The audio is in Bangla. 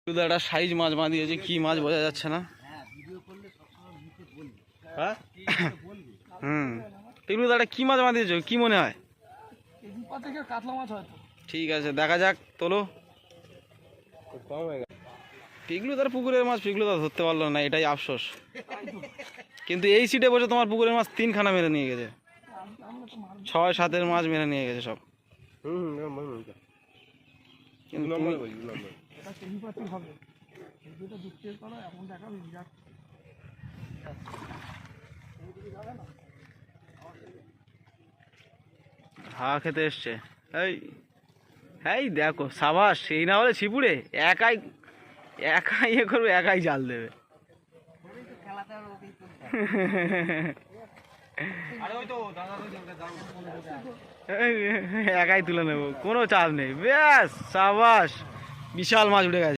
শুধু একটা সাইজ মাছ বাঁধিয়েছে, কি মাছ বোঝা যাচ্ছে না। হ্যাঁ এগুলো একটা কি মাছ বাঁধিয়েছো, কি মনে হয়? কাতলা মাছ হয়তো। ঠিক আছে, দেখা যাক, তোলো। পিগলু তার পুকুরের মাছ, পিগলু তার ধরতে পারলো না, এটাই আফসোস। কিন্তু এই সিটে বসে তোমার পুকুরের মাছ 3খানা মেরে নিয়ে গেছে, 6-7-এর মাছ মেরে নিয়ে গেছে সব। হাওয়া খেতে এসছে। এই এই দেখো সাবাস, সেই না হলে ছিপুরে একাই একাই ইয়ে করবে, একাই জাল দেবে। একাই তুলে নেবো, কোনো চাপ নেই। ব্যাস সাবাস, বিশাল মাছ উঠে গেছে।